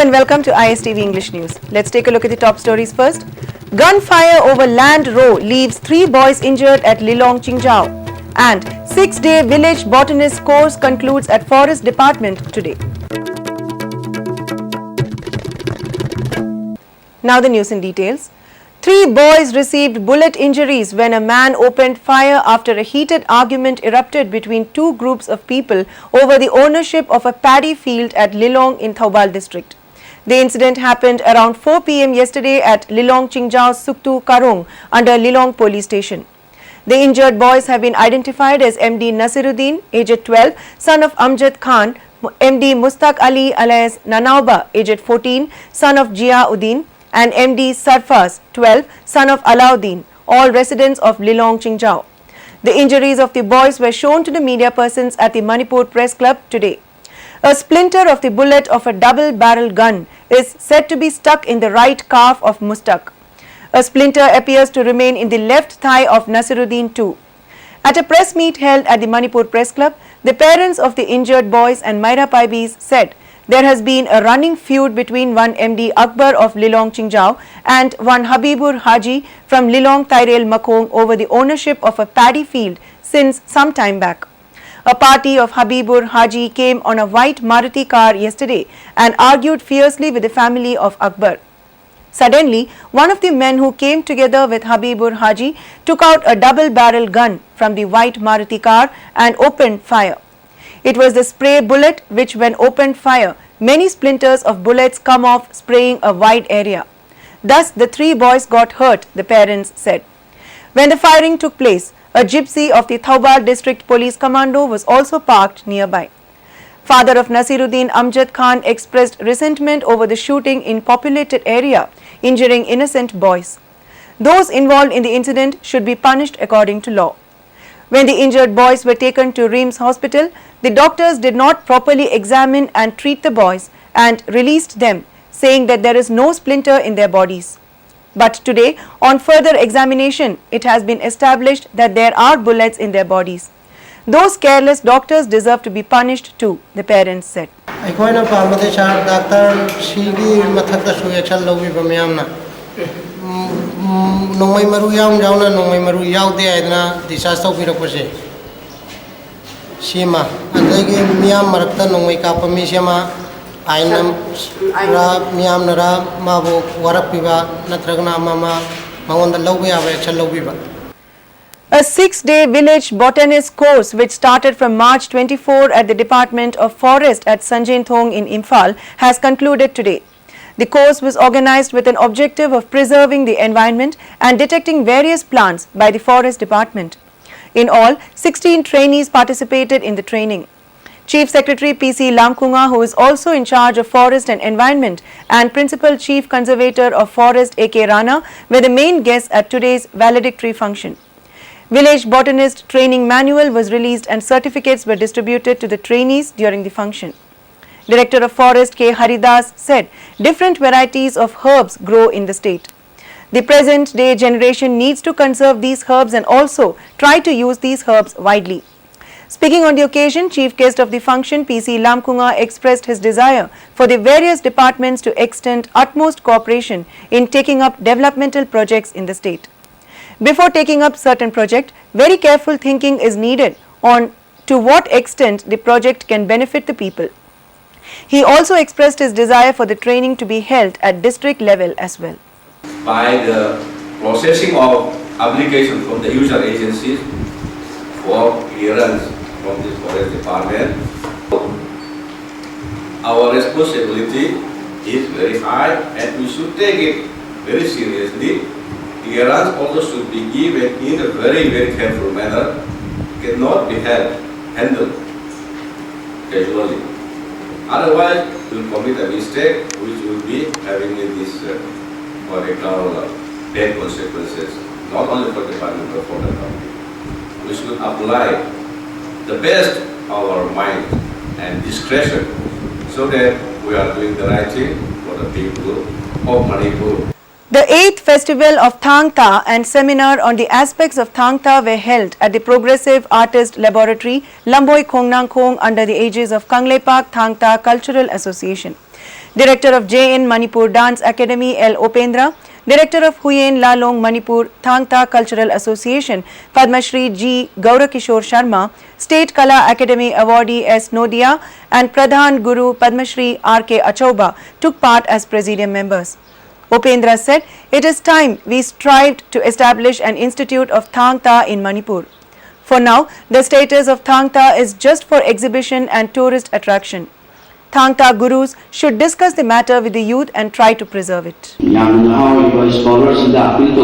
and welcome to ISTV English News. Let's take a look at the top stories first. Gunfire over land row leaves 3 boys injured at Lilong, Qinghai. And 6-day village botanist course concludes at Forest Department today. Now the news in details. 3 boys received bullet injuries when a man opened fire after a heated argument erupted between 2 groups of people over the ownership of a paddy field at Lilong in Thoubal district. The incident happened around 4 p.m. yesterday at Lilong Qinghai Suktu Karung under Lilong police station. The injured boys have been identified as MD Nasiruddin, aged 12, son of Amjad Khan, MD Mustaq Ali alias Nanauba, aged 14, son of Jia-Uddin, and MD Sarfaz, 12, son of Alauddin, all residents of Lilong, Qinghai. The injuries of the boys were shown to the media persons at the Manipur Press Club today. A splinter of the bullet of a double-barrel gun is said to be stuck in the right calf of Mustaq. A splinter appears to remain in the left thigh of Nasiruddin too. At a press meet held at the Manipur Press Club, the parents of the injured boys and Myra Paibis said there has been a running feud between one MD Akbar of Lilong Qinghai and one Habibur Haji from Lilong Tairel Makong over the ownership of a paddy field since some time back. A party of Habibur Haji came on a white Maruti car yesterday and argued fiercely with the family of Akbar. Suddenly, one of the men who came together with Habibur Haji took out a double-barrel gun from the white Maruti car and opened fire. It was the spray bullet which, when opened fire, many splinters of bullets come off, spraying a wide area. Thus, the 3 boys got hurt, the parents said. When the firing took place, a gypsy of the Thoubal District Police Commando was also parked nearby. Father of Nasiruddin, Amjad Khan, expressed resentment over the shooting in populated area, injuring innocent boys. Those involved in the incident should be punished according to law. When the injured boys were taken to Reams Hospital, the doctors did not properly examine and treat the boys and released them, saying that there is no splinter in their bodies. But today, on further examination, it has been established that there are bullets in their bodies. Those careless doctors deserve to be punished too, the parents said. Nongmai maru yaum jauna nongmai maru yaude aidna disaster birakpase sima andagi miyam marakta nongmai kapami sema ainam ra miyam nara mabu warakpiba natragna mama mangonda lawbe yaba action lawbiba. A 6-day village botanist course which started from March 24 at the Department of Forest at Sanjain Thong in Imphal has concluded today. The course was organized with an objective of preserving the environment and detecting various plants by the Forest Department. In all, 16 trainees participated in the training. Chief Secretary P.C. Lamkunga, who is also in charge of Forest and Environment, and Principal Chief Conservator of Forest A.K. Rana were the main guests at today's valedictory function. Village Botanist Training Manual was released and certificates were distributed to the trainees during the function. Director of Forest K. Haridas said different varieties of herbs grow in the state. The present day generation needs to conserve these herbs and also try to use these herbs widely. Speaking on the occasion, chief guest of the function, P.C. Lamkunga, expressed his desire for the various departments to extend utmost cooperation in taking up developmental projects in the state. Before taking up certain project, very careful thinking is needed on to what extent the project can benefit the people. He also expressed his desire for the training to be held at district level as well. By the processing of application from the user agencies for clearance from the Forest Department, our responsibility is very high and we should take it very seriously. Clearance also should be given in a very, very careful manner, cannot be handled casually. Otherwise, we will commit a mistake which will be having this what I call bad consequences, not only for the Department but for the country. We should apply the best of our mind and discretion so that we are doing the right thing for the people of Manipur. The 8th Festival of Thang Ta and seminar on the aspects of Thang Ta were held at the Progressive Artist Laboratory, Lamboi Khongnang Khong under the aegis of Kangleipak Thang Ta Cultural Association. Director of JN Manipur Dance Academy L. Opendra, Director of Huyen Lalong Manipur Thangta Cultural Association Padma Shri G. Gaurakishore Sharma, State Kala Academy awardee S. Nodia and Pradhan Guru Padma Shri R.K. Achauba took part as Presidium members. Opendra said, "It is time we strived to establish an institute of Thangta in Manipur. For now, the status of Thangta is just for exhibition and tourist attraction. Thangta gurus should discuss the matter with the youth and try to preserve it." Scholars in the appeal to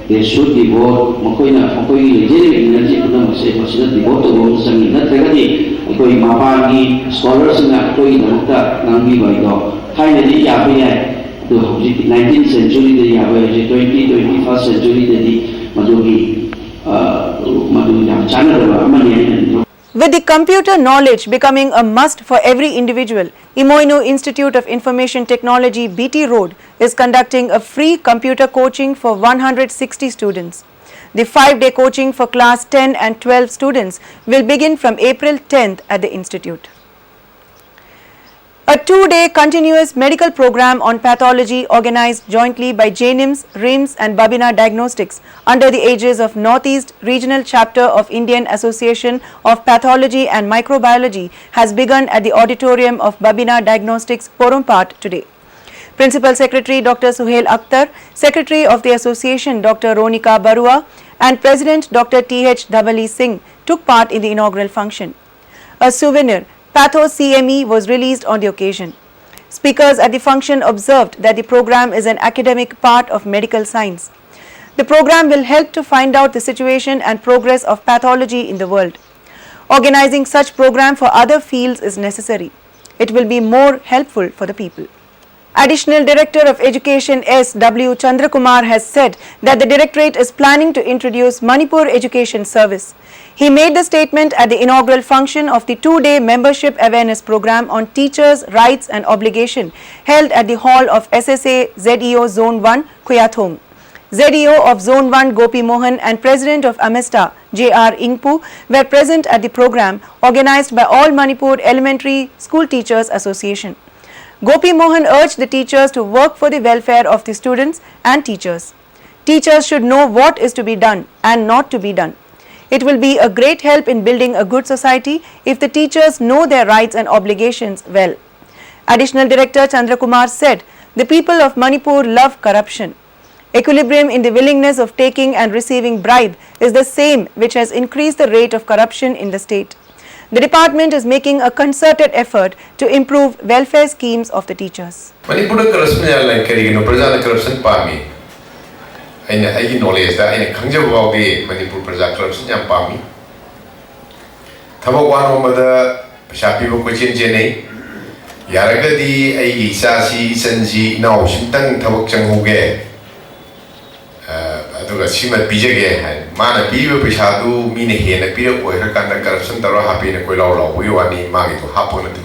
they should devote legitimate energy to them, say, devote to those and not really Mapagi scholars in the Nangi Vaido. Finally, the 19th century, the 21st century, the Madugi Channel. With the computer knowledge becoming a must for every individual, Imoinu Institute of Information Technology BT Road is conducting a free computer coaching for 160 students. The 5-day coaching for class 10 and 12 students will begin from April 10th at the institute. A 2-day continuous medical program on pathology organized jointly by JNIMS, RIMS and Babina Diagnostics under the aegis of Northeast Regional Chapter of Indian Association of Pathology and Microbiology has begun at the auditorium of Babina Diagnostics, Porumpat today. Principal Secretary Dr. Suhail Akhtar, Secretary of the Association Dr. Ronika Barua and President Dr. T.H. Dhabali Singh took part in the inaugural function. A souvenir, Patho CME, was released on the occasion. Speakers at the function observed that the program is an academic part of medical science. The program will help to find out the situation and progress of pathology in the world. Organizing such program for other fields is necessary. It will be more helpful for the people. Additional Director of Education S. W. Chandrakumar has said that the Directorate is planning to introduce Manipur Education Service. He made the statement at the inaugural function of the 2-day membership awareness program on teachers' rights and obligation held at the hall of SSA ZEO Zone 1, Kuyathong. ZEO of Zone 1 Gopi Mohan and President of Amesta J.R. Ingpu were present at the program organized by All Manipur Elementary School Teachers Association. Gopi Mohan urged the teachers to work for the welfare of the students and teachers. Teachers should know what is to be done and not to be done. It will be a great help in building a good society if the teachers know their rights and obligations well. Additional Director Chandrakumar said, "The people of Manipur love corruption. Equilibrium in the willingness of taking and receiving bribe is the same which has increased the rate of corruption in the state. The department is making a concerted effort to improve welfare schemes of the teachers." Manipur corruption like corruption parmi. I knowledge that I can't about the Manipur corruption and parmi. Tamawan over the Shapi Bukujin Jenny Yaragadi, a Sasi, Senji, now Shintan Tabuk Changuge. Shima Bijage, Mana Bibu Pishadu, Mini Hen, a period where her kind of corruption that are happy in a Quilolo, we want to marry to happen to the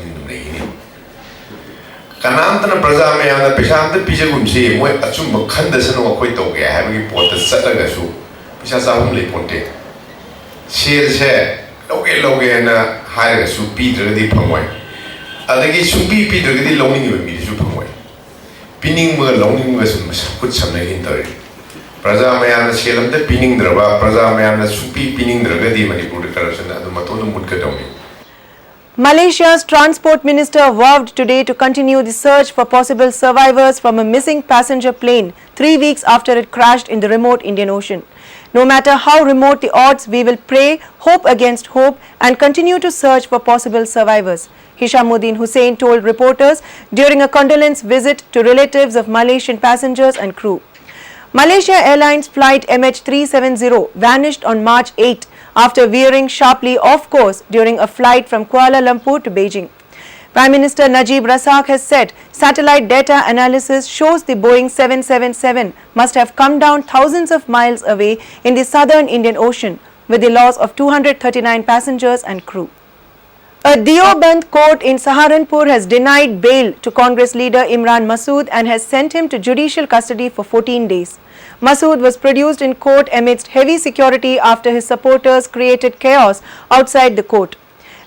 Kanantana Prazame and the Pishanta Pijagum say, what a chum of Kandasan or Quito, having reported Satagasu, which has only ponte. She said, Logan, hire su Peter the Pomoy. Allegation should be Peter the loaning with me, Supermoy. Pinning more loaning was put some into it. Prazame Shelam the pinning the Prazame Supi pinning the Gadi Manipur corruption and the Matonu Mutkadomi. Malaysia's Transport Minister vowed today to continue the search for possible survivors from a missing passenger plane 3 weeks after it crashed in the remote Indian Ocean. No matter how remote the odds, we will pray, hope against hope and continue to search for possible survivors, Hishamuddin Hussain told reporters during a condolence visit to relatives of Malaysian passengers and crew. Malaysia Airlines flight MH370 vanished on March 8 after veering sharply off course during a flight from Kuala Lumpur to Beijing. Prime Minister Najib Razak has said satellite data analysis shows the Boeing 777 must have come down thousands of miles away in the southern Indian Ocean with the loss of 239 passengers and crew. A Deoband court in Saharanpur has denied bail to Congress leader Imran Masood and has sent him to judicial custody for 14 days. Masood was produced in court amidst heavy security after his supporters created chaos outside the court.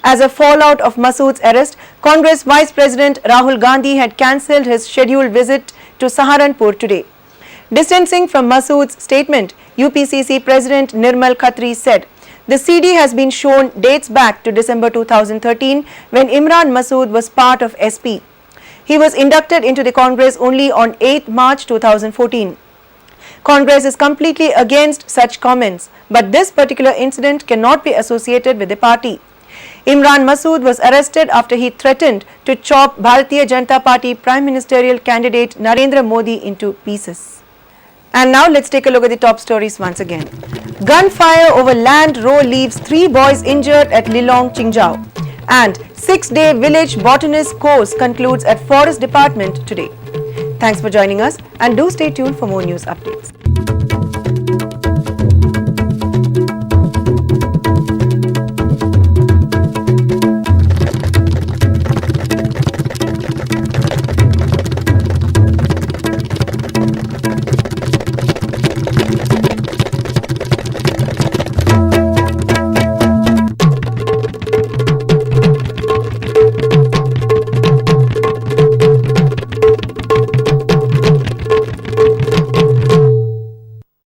As a fallout of Masood's arrest, Congress Vice President Rahul Gandhi had cancelled his scheduled visit to Saharanpur today. Distancing from Masood's statement, UPCC President Nirmal Khatri said, the CD has been shown dates back to December 2013 when Imran Masood was part of SP. He was inducted into the Congress only on 8 March 2014. Congress is completely against such comments, but this particular incident cannot be associated with the party. Imran Masood was arrested after he threatened to chop Bharatiya Janata Party Prime Ministerial candidate Narendra Modi into pieces. And now let's take a look at the top stories once again. Gunfire over land row leaves 3 boys injured at Lilong, Qinghai. And 6-day village botanist course concludes at Forest Department today. Thanks for joining us and do stay tuned for more news updates.